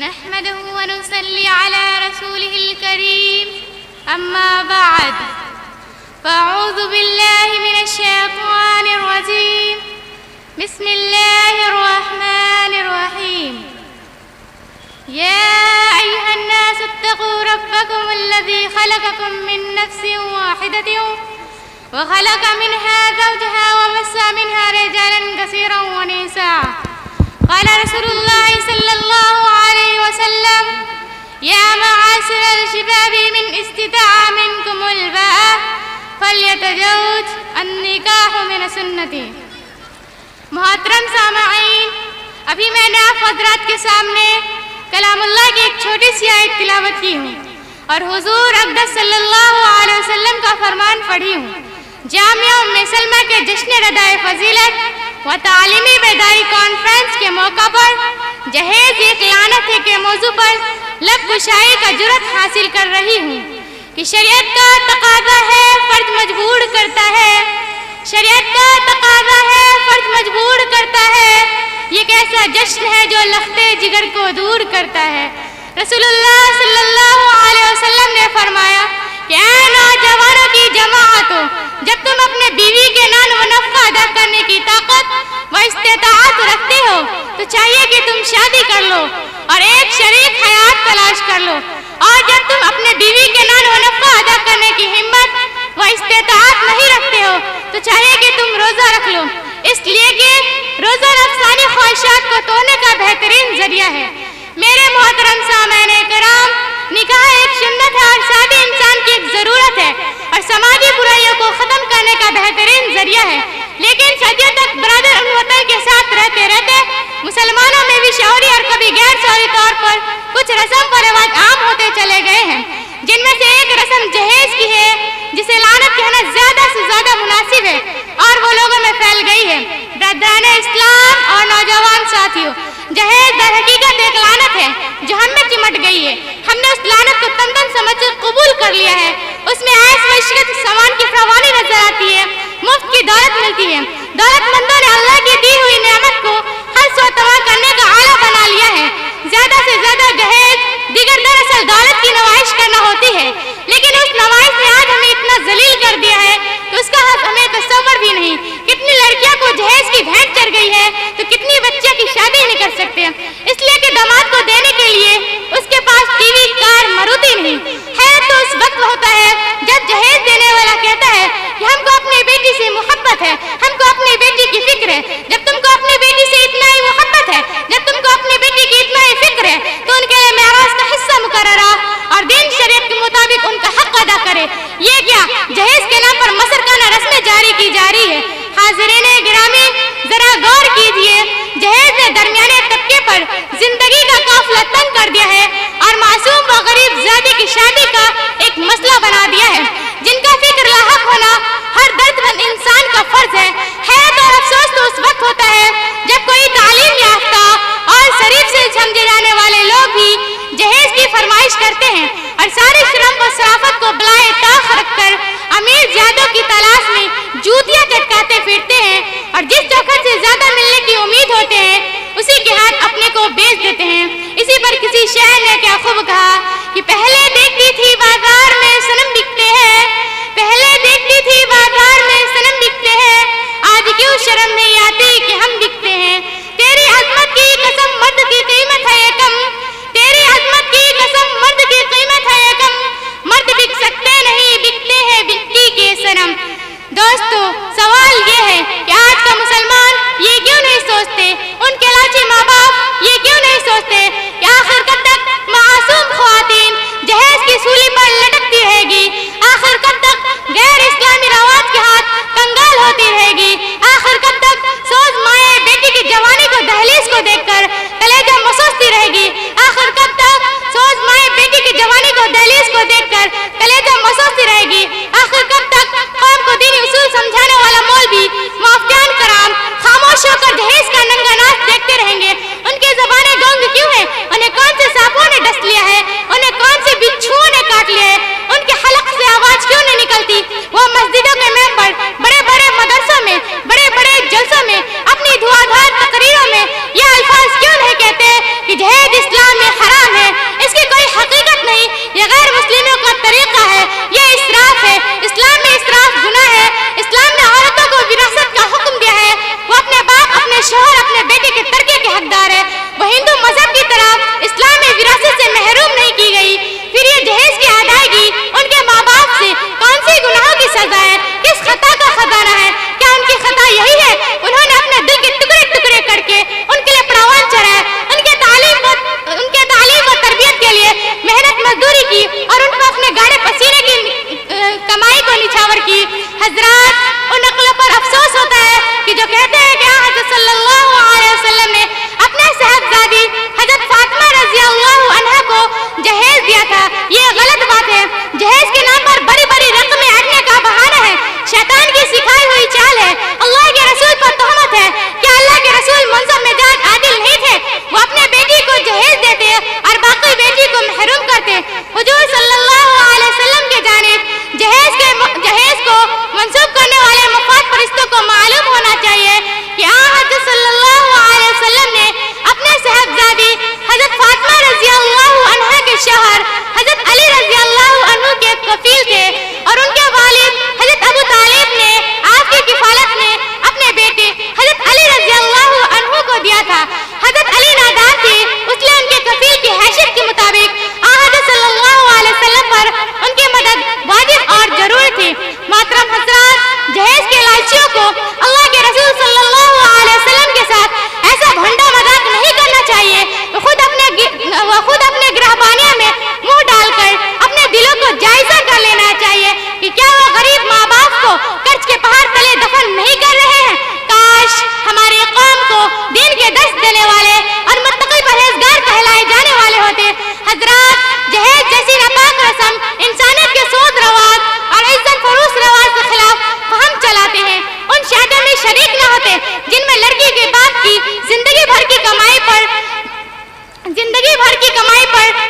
نحمده ونصلي على رسوله الكريم أما بعد فأعوذ بالله من الشيطان الرجيم بسم الله الرحمن الرحيم يا أيها الناس اتقوا ربكم الذي خلقكم من نفس واحدة وخلق منها زوجها وبث منها رجالا كثيرا ونساء قال رسول الله صلى الله عليه وسلم يا معاشر الشباب من استطاع منكم الباءة فليتزوج النکاح من سنتی۔ محترم سامعین، ابھی میں نے آپ حضرات کے سامنے کلام اللہ کی ایک چھوٹی سی آیت تلاوت کی ہوں اور حضور اقدس صلی اللہ علیہ وسلم کا فرمان پڑھی ہوں۔ جامعہ ام سلمہ کے جشن ردائے فضیلت و تعلیمی بیداری کانفرنس کے موقع پر جہیز ایک لعنت ہے کے موضوع پر لب گشائی کا جرأت حاصل کر رہی ہوں کہ شریعت کا تقاضا ہے فرد مجبور کرتا ہے، شریعت کا تقاضا ہے فرد مجبور کرتا ہے، یہ ایک ایسا جشن ہے جو لختے جگر کو دور کرتا ہے۔ رسول اللہ صلی اللہ علیہ وسلم نے فرمایا کہ اے نوجوانوں کی جماعت، جب تم اپنے بیوی کے نان و نفقہ ادا کرنے کی طاقت و استطاعت رکھتے ہو تو چاہیے کہ تم شادی کر لو اور ایک شریک حیات تلاش کر لو، اور جب تم اپنے بیوی کے نان و نفقہ ادا کرنے کی ہمت و استطاعت نہیں رکھتے ہو تو چاہیے کہ تم روزہ رکھ لو، اس لیے کہ روزہ نفسانی خواہشات کو توڑنے کا بہترین ذریعہ ہے۔ میرے محترم سامعین کرام، نکاح ایک سنت ہے اور شادی انسان کی ایک ضرورت ہے اور سماجی برائیوں کو ختم کرنے کا بہترین ذریعہ ہے، لیکن صدیوں تک برادر الوطن کے ساتھ رہتے رہتے مسلمانوں میں بھی شعوری اور کبھی غیر شعوری طور پر کچھ رسم و رواج عام ہوتے چلے گئے ہیں، جن میں سے ایک رسم جہیز کی ہے جسے لعنت کہنا زیادہ سے زیادہ مناسب ہے اور وہ لوگوں میں پھیل گئی ہے۔ برادران اسلام اور نوجوان ساتھیوں، جہیز در حقیقت ایک لعنت ہے جو ہم میں چمٹ گئی ہے۔ ہم نے اس لعنت کو تن تن سمجھ کر قبول کر لیا ہے۔ اس میں عیش و عشرت سامان کی فراوانی نظر آتی ہے، مفت کی دولت ملتی ہے۔ دولت مندوں نے اللہ کی دی ہوئی نعمت کو ہر سو تباہ کرنے کا آلہ بنا لیا ہے۔ زیادہ سے زیادہ جہیز دیگر دراصل دولت کی نمائش کرنا ہوتی ہے، لیکن اس نمائش نے آج ہمیں اتنا ذلیل کر دیا ہے کہ اس کا حق ہمیں تصور بھی نہیں۔ کتنی لڑکیاں کو جہیز کی بھینٹ چڑھ گئی ہے تو کتنی بچیاں کی شادی نہیں کر سکتے، اس لیے کہ داماد کو دینے کے لیے اس کے پاس ٹی وی، کار، مروتی نہیں ہے۔ تو اس وقت ہوتا ہے جب جہیز دینے والا کہتا ہے کہ ہم کو اپنی بیٹی سے محبت ہے، ہم کو اپنی بیٹی کی فکر ہے۔ جب تم کو اپنی بیٹی سے اتنا ہی محبت ہے، جب تم کو اپنی بیٹی کی اتنا ہی فکر ہے تو ان کے لیے معراج کا حصہ مقررہ اور دین شریعت کے مطابق ان کا حق ادا کرے۔ یہ کیا جہیز کے نام پر مسرکانہ رسمیں جاری کی جا رہی ہے۔ حاضرین گرامی، ذرا غور کیجئے، جہیز نے درمیانے طبقے پر زندگی کا قافلہ تنگ کر دیا ہے اور معصوم و غریب زادی کی شادی کا ایک مسئلہ بنا دیا ہے، جن کا فکر لاحق ہونا ہر درد مند انسان کا فرض ہے۔ حیرت اور افسوس تو اس وقت ہوتا ہے جب کوئی تعلیم یافتہ اور شریف سے سمجھے جانے والے لوگ بھی جہیز کی فرمائش کرتے ہیں اور ساری شرم و شرافت کو بلائے طاق رکھ کر امیر زادوں کی تلاش میں جوتیاں چٹکاتے پھرتے ہیں اور جس چوکھٹ سے زیادہ ملنے کی امید ہوتے ہیں اسی کے ہاتھ اپنے کو بیچ دیتے ہیں۔ اسی پر کسی شاعر نے کیا خوب کہا کہ پہلے دیکھتی تھی بازار میں صنم بکتے ہیں، پہلے دیکھتی تھی بازار میں صنم بکتے ہیں، آج کیوں شرم نہیں آتی کہ ہم بکتے ہیں۔ تیری عظمت کی قسم مرد کی قیمت ہے یہ کم، تیری عظمت کی قسم مرد کی قیمت ہے یہ کم، مرد بک سکتے نہیں بکتے ہیں بکتی کے صنم۔ دوستو، سوال یہ ہے کہ آج کا مسلمان یہ کیوں نہیں سوچتے، ان کے لاچی ماں باپ یہ کیوں نہیں سوچتے کہ آخر کب تک معصوم خواتین جہیز کی سولی پر لٹکتی رہے گی، آخر کب تک غیر اسلامی رواج کے ہاتھ کنگال ہوتی رہے گی، آخر کب تک سوز مائے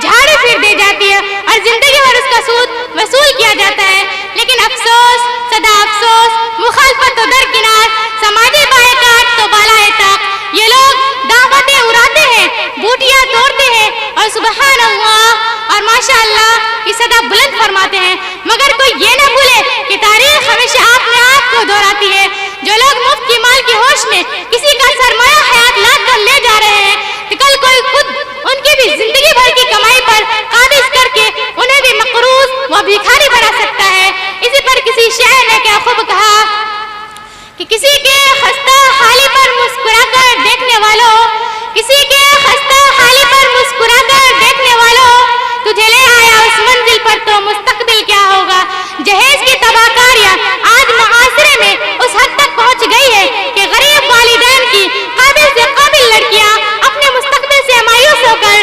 جھاڑی پھر دی جاتی ہے اور زندگی بھر اس کا سود وصول کیا جاتا ہے. لیکن افسوس صدا افسوس، مخالفت تو درکنار، سماجی بائیکاٹ تو بالائے طاق، یہ لوگ دعوتیں اڑاتے ہیں، بوٹیاں توڑتے ہیں اور سبحان اللہ اور ماشاء اللہ کی صدا بلند فرماتے ہیں. مگر کوئی یہ نہ بھولے کہ تاریخ ہمیشہ اپنے آپ کو دہراتی ہے. جو لوگ مفت کی مال کی ہوش میں کسی کا سرمایہ حیات لاد کر لے جا رہے ہیں، تو کل کوئی خود ان کی بھی زندگی بھر کی کمائی پر قابض کر کے انہیں بھی مقروض و بھکاری بنا سکتا ہے. اسی پر کسی شاعر نے کیا خوب کہا کہ کسی کے خستہ حالی پر مسکرا کر دیکھنے والوں، کسی کے خستہ حالی پر مسکرا کر دیکھنے والوں، تجھے لے آیا اس منزل پر تو مستقبل کیا ہوگا. جہیز کی تباہ کاریاں آج معاشرے میں اس حد تک پہنچ گئی ہے کہ غریب والدین کی قابل سے قابل لڑکیاں اپنے مستقبل سے مایوس ہو کر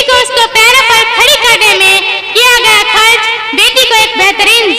کو اس کو پیروں پر کھڑی کرنے میں کیا گیا خرچ بیٹی کو ایک بہترین